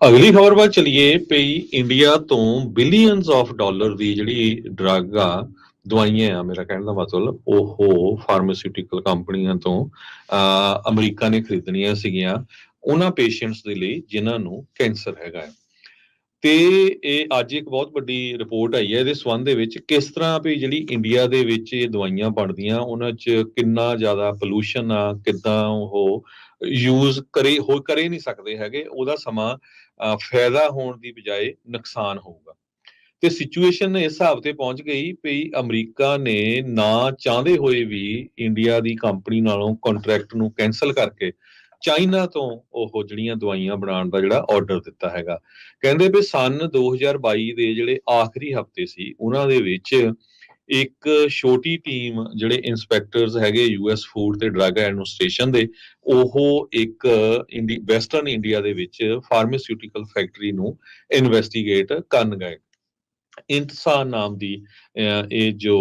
ਅਗਲੀ ਖਬਰ ਵੱਲ ਚਲੀਏ ਪਈ ਇੰਡੀਆ ਤੋਂ ਬਿਲੀਅਨਸ ਆਫ ਡਾਲਰ ਦੀ ਜਿਹੜੀ ਡਰੱਗ ਆ ਦਵਾਈਆਂ ਆ ਮੇਰਾ ਕਹਿਣ ਦਾ ਮਤਲਬ ਉਹ ਫਾਰਮਾਸਿਊਟੀਕਲ ਕੰਪਨੀਆਂ ਤੋਂ ਅਮਰੀਕਾ ਨੇ ਖਰੀਦਣੀਆਂ ਸੀਗੀਆਂ ਉਹਨਾਂ ਪੇਸ਼ੈਂਟਸ ਦੇ ਲਈ ਜਿਨ੍ਹਾਂ ਨੂੰ ਕੈਂਸਰ ਹੈਗਾ ਹੈ ਤੇ ਇਹ ਅੱਜ ਇੱਕ ਬਹੁਤ ਵੱਡੀ ਰਿਪੋਰਟ ਆਈ ਹੈ ਇਹਦੇ ਸੰਬੰਧ ਦੇ ਵਿੱਚ ਕਿਸ ਤਰ੍ਹਾਂ ਵੀ ਜਿਹੜੀ ਇੰਡੀਆ ਦੇ ਵਿੱਚ ਇਹ ਦਵਾਈਆਂ ਬਣਦੀਆਂ ਉਹਨਾਂ 'ਚ ਕਿੰਨਾ ਜ਼ਿਆਦਾ ਪੋਲੂਸ਼ਨ ਆ ਕਿੱਦਾਂ ਉਹ ਯੂਜ਼ ਕਰੇ ਨਹੀਂ ਸਕਦੇ ਹੈਗੇ ਉਹਦਾ ਸਮਾਂ ਫਾਇਦਾ ਹੋਣ ਦੀ ਬਜਾਏ ਨੁਕਸਾਨ ਹੋਊਗਾ ਤੇ ਸਿਚੁਏਸ਼ਨ ਇਸ ਹਿਸਾਬ ਤੇ ਪਹੁੰਚ ਗਈ ਵੀ ਅਮਰੀਕਾ ਨੇ ਨਾ ਚਾਹੁੰਦੇ ਹੋਏ ਵੀ ਇੰਡੀਆ ਦੀ ਕੰਪਨੀ ਨਾਲੋਂ ਕੰਟਰੈਕਟ ਨੂੰ ਕੈਨਸਲ ਕਰਕੇ ਚਾਈਨਾ ਤੋਂ ਉਹ ਜਿਹੜੀਆਂ ਦਵਾਈਆਂ ਬਣਾਉਣ ਦਾ ਜਿਹੜਾ ਆਰਡਰ ਦਿੱਤਾ ਹੈਗਾ ਕਹਿੰਦੇ ਵੀ ਸਨ 2022 ਦੇ ਜਿਹੜੇ ਆਖਰੀ ਹਫਤੇ ਸੀ ਉਹਨਾਂ ਦੇ ਵਿੱਚ ਇੱਕ ਛੋਟੀ ਟੀਮ ਜਿਹੜੇ ਇਨਸਪੈਕਟਰਸ ਹੈਗੇ ਯੂਐਸ ਫੂਡ ਤੇ ਡਰੱਗ ਐਡਮਿਨਿਸਟ੍ਰੇਸ਼ਨ ਦੇ ਉਹ ਇੱਕ ਵੈਸਟਰਨ ਇੰਡੀਆ ਦੇ ਵਿੱਚ ਫਾਰਮਾਸਿਊਟੀਕਲ ਫੈਕਟਰੀ ਨੂੰ ਇਨਵੈਸਟੀਗੇਟ ਕਰਨ ਗਏ ਇੰਤਸਾਨ ਨਾਮ ਦੀ ਇਹ ਜੋ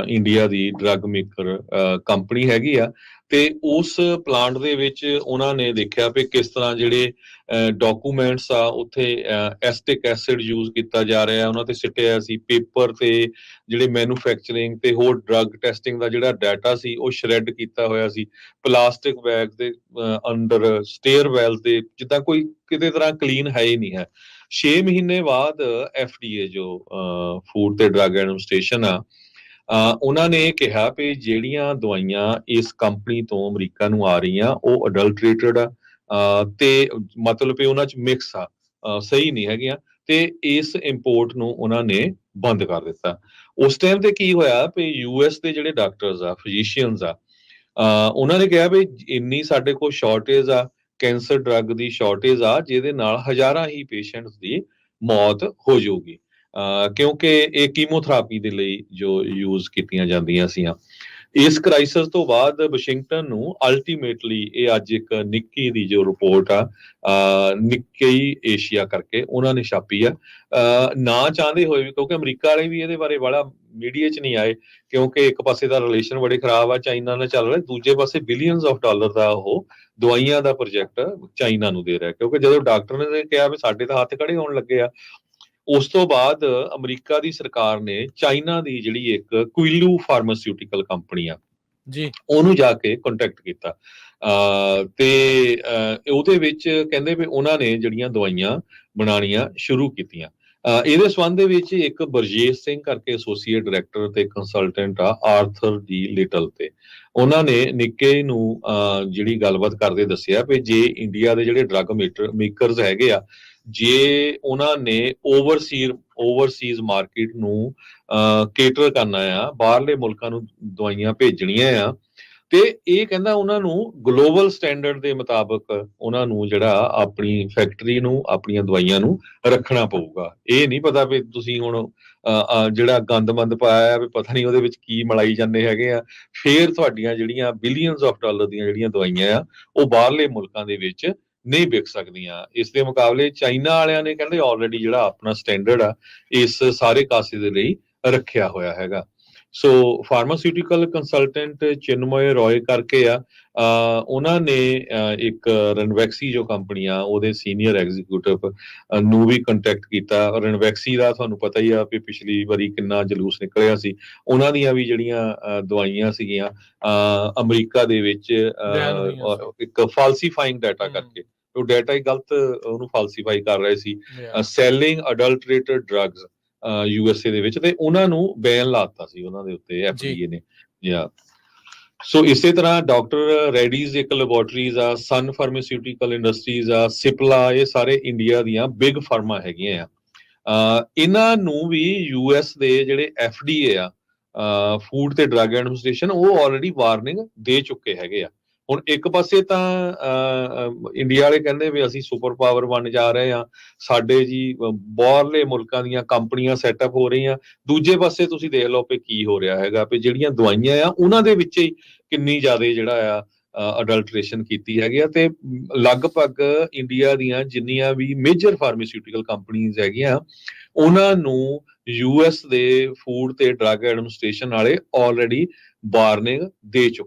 ਇੰਡੀਆ ਦੀ ਡਰੱਗ ਮੇਕਰ ਕੰਪਨੀ ਹੈਗੀ ਆ ਤੇ ਉਸ ਪਲਾਂਟ ਦੇ ਵਿੱਚ ਉਹਨਾਂ ਨੇ ਦੇਖਿਆ ਵੀ ਕਿਸ ਤਰ੍ਹਾਂ ਜਿਹੜੇ ਡਾਕੂਮੈਂਟਸ ਆ ਉੱਥੇ ਐਸਟਿਕ ਐਸਿਡ ਯੂਜ਼ ਕੀਤਾ ਜਾ ਰਿਹਾ ਉਹਨਾਂ ਤੇ ਸਿੱਟਿਆ ਸੀ ਪੇਪਰ ਤੇ ਜਿਹੜੇ ਮੈਨੂਫੈਕਚਰਿੰਗ ਤੇ ਹੋਰ ਡਰੱਗ ਟੈਸਟਿੰਗ ਦਾ ਜਿਹੜਾ ਡਾਟਾ ਸੀ ਉਹ ਸ਼ਰੈਡ ਕੀਤਾ ਹੋਇਆ ਸੀ ਪਲਾਸਟਿਕ ਬੈਗ ਦੇ ਅੰਡਰ ਸਟੇਅਰ ਵੈਲ ਤੇ ਜਿੱਦਾਂ ਕੋਈ ਕਿਤੇ ਤਰ੍ਹਾਂ ਕਲੀਨ ਹੈ ਹੀ ਨਹੀਂ ਹੈ 6 ਮਹੀਨੇ ਬਾਅਦ FDA ਜੋ ਫੂਡ ਤੇ ਡਰੱਗ ਐਡਮਿਨਿਸਟ੍ਰੇਸ਼ਨ ਆ ਉਹਨਾਂ ਨੇ ਇਹ ਕਿਹਾ ਵੀ ਜਿਹੜੀਆਂ ਦਵਾਈਆਂ ਇਸ ਕੰਪਨੀ ਤੋਂ ਅਮਰੀਕਾ ਨੂੰ ਆ ਰਹੀਆਂ ਉਹ ਅਡਲਟਰੇਟਡ ਆ ਤੇ ਮਤਲਬ ਵੀ ਉਹਨਾਂ 'ਚ ਮਿਕਸ ਆ ਸਹੀ ਨਹੀਂ ਹੈਗੀਆਂ ਤੇ ਇਸ ਇੰਪੋਰਟ ਨੂੰ ਉਹਨਾਂ ਨੇ ਬੰਦ ਕਰ ਦਿੱਤਾ ਉਸ ਟਾਈਮ ਤੇ ਕੀ ਹੋਇਆ ਵੀ ਯੂਐਸ ਦੇ ਜਿਹੜੇ ਡਾਕਟਰਸ ਆ ਫਿਜ਼ੀਸ਼ੀਅਨਸ ਆ ਉਹਨਾਂ ਨੇ ਕਿਹਾ ਵੀ ਇੰਨੀ ਸਾਡੇ ਕੋਲ ਸ਼ਾਰਟੇਜ ਆ ਕੈਂਸਰ ਡਰੱਗ ਦੀ ਸ਼ਾਰਟੇਜ ਆ ਜਿਹਦੇ ਨਾਲ ਹਜ਼ਾਰਾਂ ਹੀ ਪੇਸ਼ੈਂਟਸ ਦੀ ਮੌਤ ਹੋ ਜਾਊਗੀ ਕਿਉਂਕਿ ਇਹ ਕੀਮੋਥੈਰੇਪੀ ਦੇ ਲਈ ਜੋ ਯੂਜ਼ ਕੀਤੀਆਂ ਜਾਂਦੀਆਂ ਸੀਆਂ ਇਸ ਕ੍ਰਾਈਸਿਸ ਤੋਂ ਬਾਅਦ ਵਾਸ਼ਿੰਗਟਨ ਨੂੰ ਅਲਟੀਮੇਟਲੀ ਇਹ ਅੱਜ ਇੱਕ ਨਿੱਕੀ ਦੀ ਜੋ ਰਿਪੋਰਟ ਆ ਨਿੱਕੀ ਏਸ਼ੀਆ ਕਰਕੇ ਉਹਨਾਂ ਨੇ ਛਾਪੀ ਆ ਨਾ ਚਾਹੁੰਦੇ ਹੋਏ ਵੀ ਕਿਉਂਕਿ ਅਮਰੀਕਾ ਵਾਲੇ ਵੀ ਇਹਦੇ ਬਾਰੇ ਬੜਾ ਮੀਡੀਆ 'ਚ ਨਹੀਂ ਆਏ ਕਿਉਂਕਿ ਇੱਕ ਪਾਸੇ ਦਾ ਰਿਲੇਸ਼ਨ ਬੜੇ ਖਰਾਬ ਆ ਚਾਈਨਾ ਨਾਲ ਚੱਲ ਰਿਹਾ ਦੂਜੇ ਪਾਸੇ ਬਿਲੀਅਨਸ ਆਫ ਡਾਲਰ ਦਾ ਉਹ ਦਵਾਈਆਂ ਦਾ ਪ੍ਰੋਜੈਕਟ ਚਾਈਨਾ ਨੂੰ ਦੇ ਰਿਹਾ ਕਿਉਂਕਿ ਜਦੋਂ ਡਾਕਟਰ ਨੇ ਕਿਹਾ ਵੀ ਸਾਡੇ ਤਾਂ ਹੱਥ ਖੜੇ ਹੋਣ ਲੱਗੇ ਆ ਉਸ ਤੋਂ ਬਾਅਦ ਅਮਰੀਕਾ ਦੀ ਸਰਕਾਰ ਨੇ ਚਾਈਨਾ ਦੀ ਜਿਹੜੀ ਇੱਕ ਕੁਇਲੂ ਫਾਰਮਾਸਿਊਟੀਕਲ ਕੰਪਨੀ ਆ ਜੀ ਉਹਨੂੰ ਜਾ ਕੇ ਕੰਟੈਕਟ ਕੀਤਾ ਤੇ ਉਹਦੇ ਵਿੱਚ ਕਹਿੰਦੇ ਵੀ ਉਹਨਾਂ ਨੇ ਜਿਹੜੀਆਂ ਦਵਾਈਆਂ ਬਣਾਉਣੀਆਂ ਸ਼ੁਰੂ ਕੀਤੀਆਂ ਇਹਦੇ ਸੰਬੰਧ ਦੇ ਵਿੱਚ ਇੱਕ ਬਰਜੇਸ਼ ਸਿੰਘ ਕਰਕੇ ਐਸੋਸੀਏਟ ਡਾਇਰੈਕਟਰ ਤੇ ਕੰਸਲਟੈਂਟ ਆ ਆਰਥਰ ਡੀ ਲਿਟਲ ਤੇ ਉਹਨਾਂ ਨੇ ਨਿੱਕੇ ਨੂੰ ਜਿਹੜੀ ਗੱਲਬਾਤ ਕਰਦੇ ਦੱਸਿਆ ਵੀ ਜੇ ਇੰਡੀਆ ਦੇ ਜਿਹੜੇ ਡਰੱਗ ਮੇਕਰਸ ਹੈਗੇ ਆ ਜੇ ਉਹਨਾਂ ਨੇ ਓਵਰਸੀਜ਼ ਮਾਰਕੀਟ ਨੂੰ ਕੇਟਰ ਕਰਨਾ ਆ ਬਾਹਰਲੇ ਮੁਲਕਾਂ ਨੂੰ ਦਵਾਈਆਂ ਭੇਜਣੀਆਂ ਆ ਤੇ ਇਹ ਕਹਿੰਦਾ ਉਹਨਾਂ ਨੂੰ ਗਲੋਬਲ ਸਟੈਂਡਰਡ ਦੇ ਮੁਤਾਬਕ ਉਹਨਾਂ ਨੂੰ ਜਿਹੜਾ ਆਪਣੀ ਫੈਕਟਰੀ ਨੂੰ ਆਪਣੀਆਂ ਦਵਾਈਆਂ ਨੂੰ ਰੱਖਣਾ ਪਊਗਾ ਇਹ ਨਹੀਂ ਪਤਾ ਵੀ ਤੁਸੀਂ ਹੁਣ ਜਿਹੜਾ ਗੰਦਮੰਦ ਪਾਇਆ ਵੀ ਪਤਾ ਨਹੀਂ ਉਹਦੇ ਵਿੱਚ ਕੀ ਮਲਾਈ ਜਾਂਦੇ ਹੈਗੇ ਆ ਫੇਰ ਤੁਹਾਡੀਆਂ ਜਿਹੜੀਆਂ ਬਿਲੀਅਨਸ ਆਫ ਡਾਲਰ ਦੀਆਂ ਜਿਹੜੀਆਂ ਦਵਾਈਆਂ ਆ ਉਹ ਬਾਹਰਲੇ ਮੁਲਕਾਂ ਦੇ ਵਿੱਚ ਨਹੀਂ ਵਿਕ ਸਕਦੀਆਂ ਇਸ ਦੇ ਮੁਕਾਬਲੇ ਚਾਈਨਾ ਵਾਲਿਆਂ ਨੇ ਕਹਿੰਦੇ ਆਲਰੇਡੀ ਜਿਹੜਾ ਆਪਣਾ ਸਟੈਂਡਰਡ ਆ ਇਸ ਸਾਰੇ ਕਾਸੇ ਦੇ ਲਈ ਰੱਖਿਆ ਹੋਇਆ ਹੈਗਾ ਸੋ ਫਾਰਮਾਸਿਊਟੀਕਲ ਕੰਸਲਟੈਂਟ ਚਿਨਮੋਏ ਰॉय ਕਰਕੇ ਆ ਉਹਨਾਂ ਨੇ ਇੱਕ ਰਨਵੈਕਸੀ ਜੋ ਕੰਪਨੀ ਆ ਉਹਦੇ ਸੀਨੀਅਰ ਐਗਜ਼ੀਕਿਊਟਿਵ ਨੂੰ ਵੀ ਕੰਟੈਕਟ ਕੀਤਾ ਰਨਵੈਕਸੀ ਦਾ ਤੁਹਾਨੂੰ ਪਤਾ ਹੀ ਆ ਕਿ ਪਿਛਲੀ ਵਾਰੀ ਕਿੰਨਾ ਜਲੂਸ ਨਿਕਲਿਆ ਸੀ ਉਹਨਾਂ ਦੀਆਂ ਵੀ ਜਿਹੜੀਆਂ ਦਵਾਈਆਂ ਸੀਗੀਆਂ ਅਮਰੀਕਾ ਦੇ ਵਿੱਚ ਇੱਕ ਫਾਲਸੀਫਾਈਂਗ ਡਾਟਾ ਕਰਕੇ ਉਹ ਡਾਟਾ ਹੀ ਗਲਤ ਉਹਨੂੰ ਫਾਲਸੀਫਾਈ ਕਰ ਰਹੇ ਸੀ ਸੈਲਿੰਗ ਅਡਲਟਰੇਟਡ ਡਰੱਗਸ ਯੂਐਸਏ ਦੇ ਵਿੱਚ ਤੇ ਉਹਨਾਂ ਨੂੰ ਬੈਨ ਲਾਤਾ ਸੀ ਉਹਨਾਂ ਦੇ ਉੱਤੇ ਐਫਡੀਏ ਨੇ ਜਾਂ ਸੋ ਇਸੇ ਤਰ੍ਹਾਂ ਡਾਕਟਰ ਰੈਡੀਜ਼ ਇੱਕ ਲੈਬੋਰਟਰੀਜ਼ ਆ ਸਨ ਫਾਰਮਾਸਿਊਟੀਕਲ ਇੰਡਸਟਰੀਜ਼ ਆ ਸਿਪਲਾ ਇਹ ਸਾਰੇ ਇੰਡੀਆ ਦੀਆਂ ਬਿਗ ਫਰਮਾਂ ਹੈਗੀਆਂ ਆ ਇਹਨਾਂ ਨੂੰ ਵੀ ਯੂਐਸ ਦੇ ਜਿਹੜੇ ਐਫਡੀਏ ਆ ਫੂਡ ਤੇ ਡਰੱਗ ਐਡਮਿਨਿਸਟ੍ਰੇਸ਼ਨ ਉਹ ਆਲਰੇਡੀ ਵਾਰਨਿੰਗ ਦੇ ਚੁੱਕੇ ਹੈਗੇ ਆ ਹੁਣ ਇੱਕ ਪਾਸੇ ਤਾਂ ਇੰਡੀਆ ਵਾਲੇ ਕਹਿੰਦੇ ਵੀ ਅਸੀਂ ਸੁਪਰ ਪਾਵਰ ਬਣ ਜਾ ਰਹੇ ਆ ਸਾਡੇ ਜੀ ਬਾਹਰਲੇ ਮੁਲਕਾਂ ਦੀਆਂ ਕੰਪਨੀਆਂ ਸੈਟਅਪ ਹੋ ਰਹੀਆਂ ਦੂਜੇ ਪਾਸੇ ਤੁਸੀਂ ਦੇਖ ਲਓ ਕਿ ਕੀ ਹੋ ਰਿਹਾ ਹੈਗਾ ਵੀ ਜਿਹੜੀਆਂ ਦਵਾਈਆਂ ਆ ਉਹਨਾਂ ਦੇ ਵਿੱਚ ਹੀ ਕਿੰਨੀ ਜ਼ਿਆਦਾ ਜਿਹੜਾ ਆ ਅਡਲਟਰੇਸ਼ਨ ਕੀਤੀ ਹੈਗੀ ਆ ਤੇ ਲਗਭਗ ਇੰਡੀਆ ਦੀਆਂ ਜਿੰਨੀਆਂ ਵੀ ਮੇਜਰ ਫਾਰਮਾਸਿਊਟੀਕਲ ਕੰਪਨੀਆਂ ਹੈਗੀਆਂ ਉਹਨਾਂ ਨੂੰ ਯੂਐਸ ਦੇ ਫੂਡ ਤੇ ਡਰੱਗ ਐਡਮਿਨਿਸਟ੍ਰੇਸ਼ਨ ਵਾਲੇ ਆਲਰੇਡੀ ਵਾਰਨਿੰਗ ਦੇ ਚੁੱਕੇ